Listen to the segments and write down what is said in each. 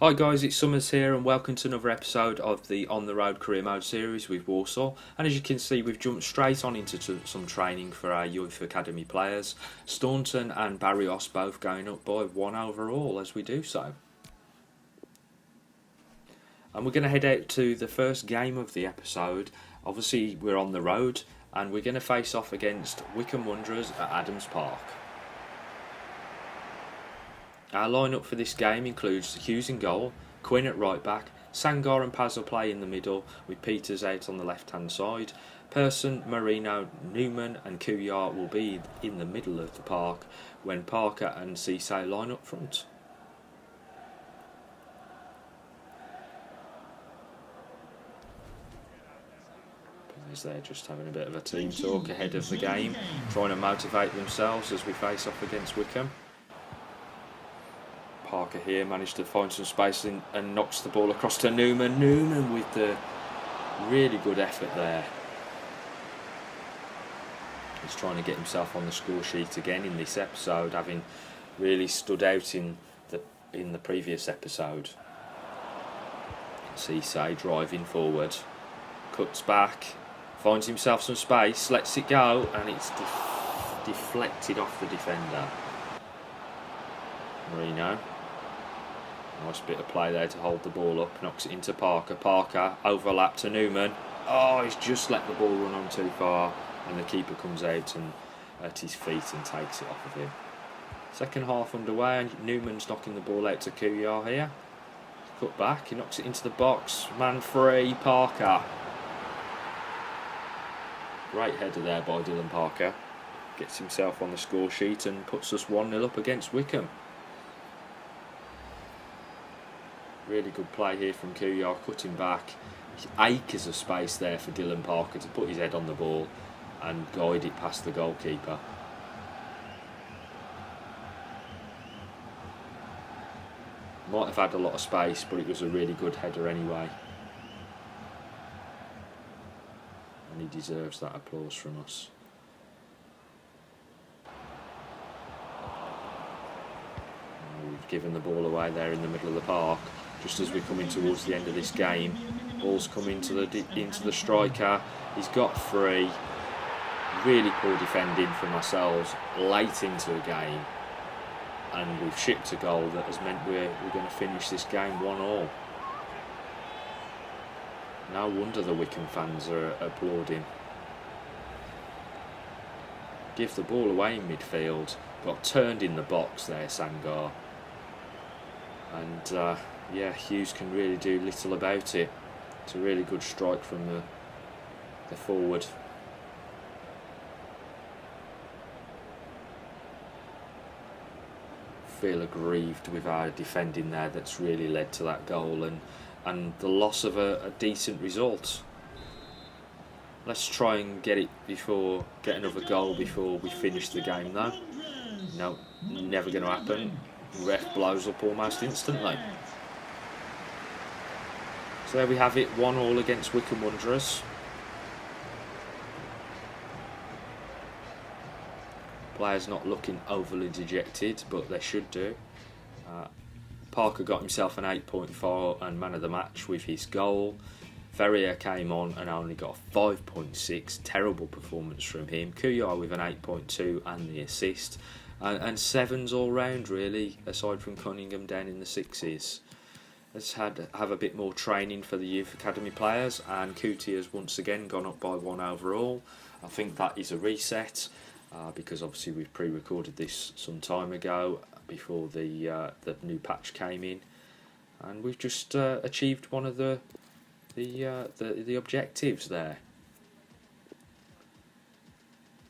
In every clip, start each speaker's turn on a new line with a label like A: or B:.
A: Hi guys, it's Summers here and welcome to another episode of the On the Road Career Mode series with Walsall. And as you can see, we've jumped straight on into some training for our youth academy players. Staunton and Barrios both going up by 1 overall as we do so. And we're going to head out to the first game of the episode. Obviously we're on the road and we're going to face off against Wycombe Wanderers at Adams Park. Our lineup for this game includes Hughes in goal, Quinn at right back, Sangar and Paz will play in the middle with Peters out on the left hand side. Person, Marino, Newman and Kuyar will be in the middle of the park when Parker and Cisse line up front. They're just having a bit of a team talk ahead of the game, trying to motivate themselves as we face off against Wycombe. Parker here managed to find some space and knocks the ball across to Newman. Newman with the really good effort there. He's trying to get himself on the score sheet again in this episode, having really stood out in the previous episode. Cisse driving forward, cuts back, finds himself some space, lets it go, and it's deflected off the defender. Marino. Nice bit of play there to hold the ball up, knocks it into Parker. Parker, overlap to Newman. Oh, he's just let the ball run on too far, and the keeper comes out and at his feet and takes it off of him. Second half underway, and Newman's knocking the ball out to Kuyar here. Cut back, he knocks it into the box. Man free, Parker. Great header there by Dylan Parker. Gets himself on the score sheet and puts us 1-0 up against Wycombe. Really good play here from Kuyar, cutting back. Acres of space there for Dylan Parker to put his head on the ball and guide it past the goalkeeper. Might have had a lot of space, but it was a really good header anyway. And he deserves that applause from us. We've given the ball away there in the middle of the park. Just as we're coming towards the end of this game, ball's come into the striker. He's got free. Really poor defending from ourselves late into a game, and we've shipped a goal that has meant we're going to finish this game 1-1. No wonder the Wycombe fans are applauding. Give the ball away in midfield. Got turned in the box there, Sangar. And yeah, Hughes can really do little about it. It's a really good strike from the forward. Feel aggrieved with our defending there. That's really led to that goal and the loss of a decent result. Let's try and get another goal before we finish the game though. No, never going to happen. Ref blows up almost instantly. So there we have it, 1-1 against Wycombe Wanderers. Players not looking overly dejected, but they should do. Parker got himself an 8.4 and man of the match with his goal. Ferrier came on and only got a 5.6. Terrible performance from him. Kuyar with an 8.2 and the assist. And sevens all round really, aside from Cunningham down in the sixes. Let's have a bit more training for the youth academy players, and Kuti has once again gone up by 1 overall. I think that is a reset because obviously we've pre-recorded this some time ago before the new patch came in, and we've just achieved one of the objectives there.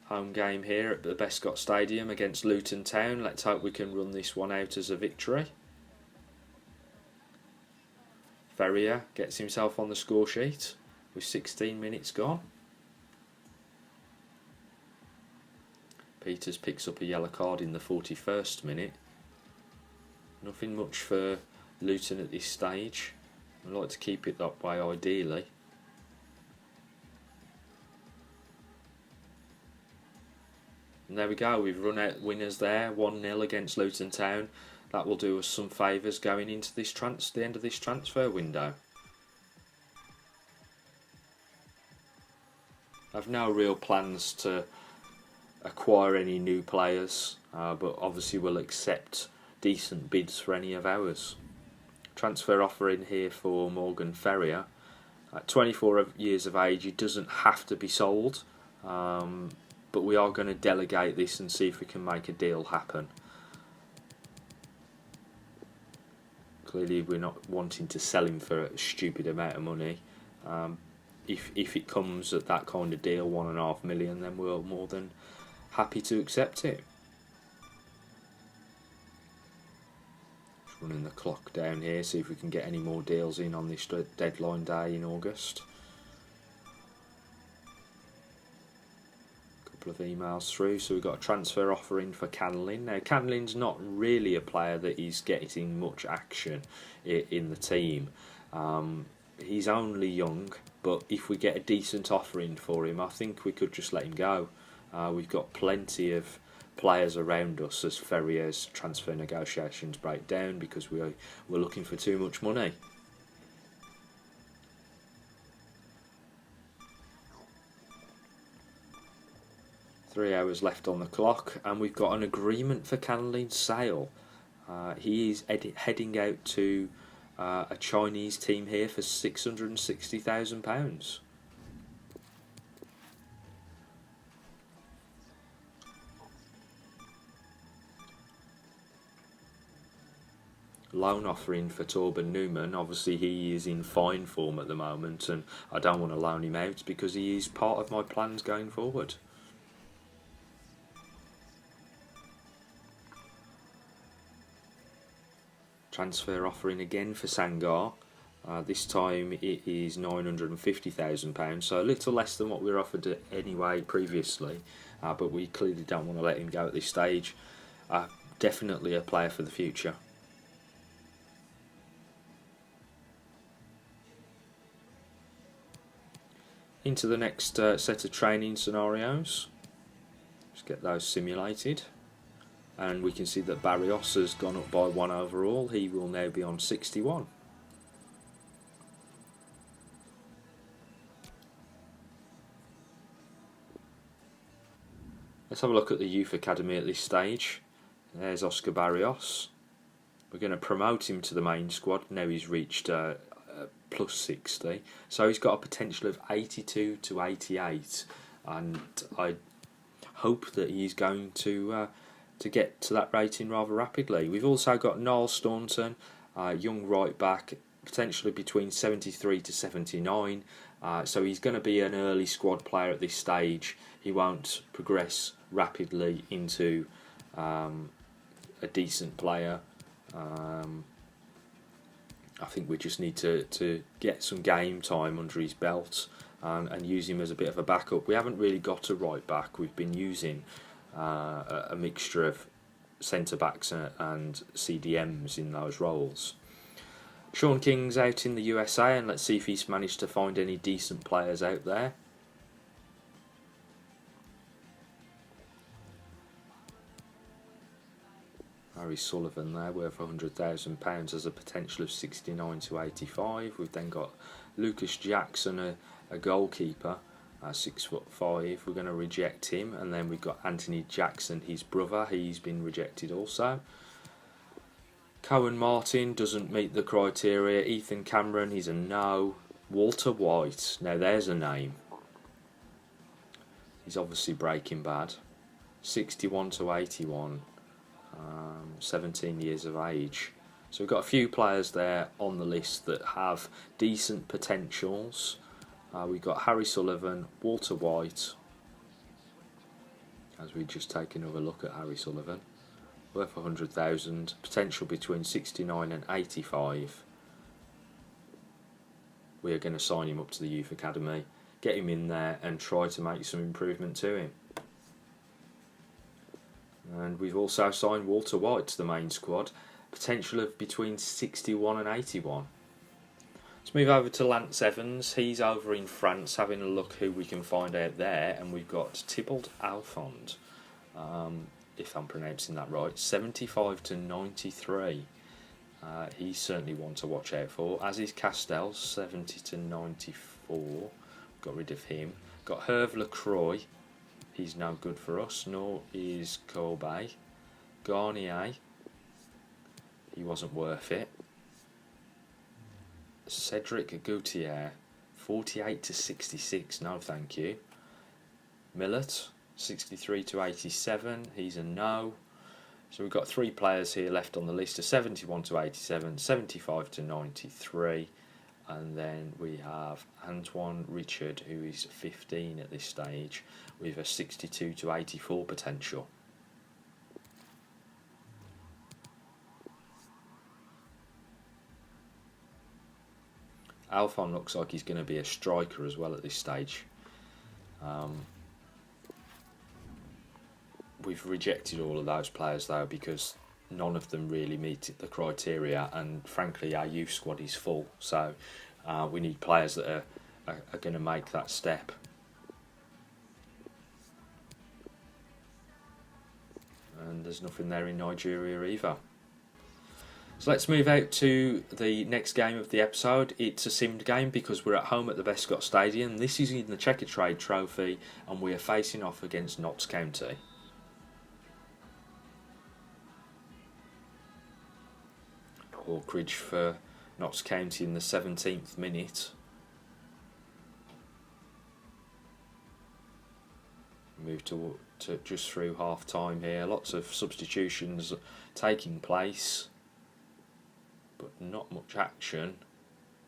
A: Home game here at the Bescott Stadium against Luton Town. Let's hope we can run this one out as a victory. Ferrier gets himself on the score sheet with 16 minutes gone. Peters picks up a yellow card in the 41st minute. Nothing much for Luton at this stage. I'd like to keep it that way ideally. And there we go, we've run out winners there, 1-0 against Luton Town. that will do us some favours going into this the end of this transfer window. I've no real plans to acquire any new players, but obviously we'll accept decent bids for any of ours. Transfer offer in here for Morgan Ferrier. At 24 years of age, he doesn't have to be sold, but we are going to delegate this and see if we can make a deal happen. Clearly we're not wanting to sell him for a stupid amount of money. If it comes at that kind of deal, £1.5 million, then we're more than happy to accept it. Just running the clock down here, see if we can get any more deals in on this deadline day in August. Couple of emails through. So we've got a transfer offer in for Canlin. Now Canlin's not really a player that is getting much action in the team. He's only young, but if we get a decent offer in for him, I think we could just let him go. We've got plenty of players around us as Ferrier's transfer negotiations break down because we're looking for too much money. Three hours left on the clock, and we've got an agreement for Canlin's sale. He is heading out to a Chinese team here for £660,000. Loan offering for Torben Newman. Obviously he is in fine form at the moment, and I don't want to loan him out because he is part of my plans going forward. Transfer offering again for Sangar. This time it is £950,000, so a little less than what we were offered anyway previously, but we clearly don't want to let him go at this stage. Definitely a player for the future. Into the next set of training scenarios. Just get those simulated. And we can see that Barrios has gone up by 1 overall. He will now be on 61. Let's have a look at the youth academy at this stage. There's Oscar Barrios. We're going to promote him to the main squad. Now he's reached plus 60. So he's got a potential of 82 to 88. And I hope that he's going to get to that rating rather rapidly. We've also got Niall Staunton, young right back, potentially between 73 to 79. So he's going to be an early squad player at this stage. He won't progress rapidly into a decent player. I think we just need to get some game time under his belt and use him as a bit of a backup. We haven't really got a right back. We've been using a mixture of centre backs and CDMs in those roles. Sean King's out in the USA, and let's see if he's managed to find any decent players out there. Harry Sullivan there, worth £100,000, has a potential of 69 to 85. We've then got Lucas Jackson, a goalkeeper, 6'5". We're going to reject him, and then we've got Anthony Jackson, his brother. He's been rejected also. Cohen Martin doesn't meet the criteria. Ethan Cameron, he's a no. Walter White, now there's a name. He's obviously Breaking Bad. 61 to 81. 17 years of age. So we've got a few players there on the list that have decent potentials. We've got Harry Sullivan, Walter White, as we just take another look at Harry Sullivan, worth 100,000, potential between 69 and 85. We are going to sign him up to the youth academy, get him in there and try to make some improvement to him. And we've also signed Walter White to the main squad, potential of between 61 and 81. Let's move over to Lance Evans. He's over in France having a look who we can find out there, and we've got Thibault Alphonse. if I'm pronouncing that right, 75 to 93. He's certainly one to watch out for, as is Castell, 70 to 94. Got rid of him. Got Herve Lacroix. He's no good for us, nor is Colbay. Garnier. He wasn't worth it. Cedric Gautier, 48 to 66. No, thank you. Millet, 63 to 87. He's a no. So we've got 3 players here left on the list: a 71 to 87, 75 to 93, and then we have Antoine Richard, who is 15 at this stage, with a 62 to 84 potential. Alphon looks like he's going to be a striker as well at this stage. We've rejected all of those players though, because none of them really meet the criteria, and frankly our youth squad is full, so we need players that are going to make that step. And there's nothing there in Nigeria either. So let's move out to the next game of the episode. It's a simmed game because we're at home at the Bescott Stadium. This is in the Checkatrade Trophy, and we are facing off against Notts County. Hawkridge for Notts County in the 17th minute. Move to just through half time here. Lots of substitutions taking place, but not much action.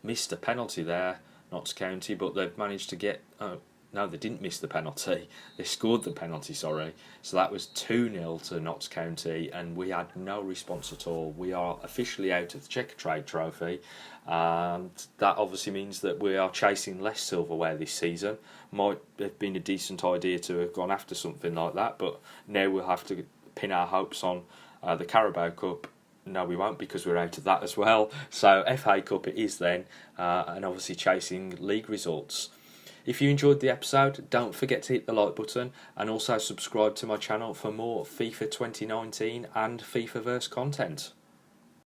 A: Missed a penalty there, Notts County, but they've managed to get... no, they didn't miss the penalty. They scored the penalty, sorry. So that was 2-0 to Notts County, and we had no response at all. We are officially out of the Checkatrade Trophy, and that obviously means that we are chasing less silverware this season. Might have been a decent idea to have gone after something like that, but now we'll have to pin our hopes on the Carabao Cup. No, we won't, because we're out of that as well. So FA Cup it is then, and obviously chasing league results. If you enjoyed the episode, don't forget to hit the like button, and also subscribe to my channel for more FIFA 2019 and FIFA-verse content.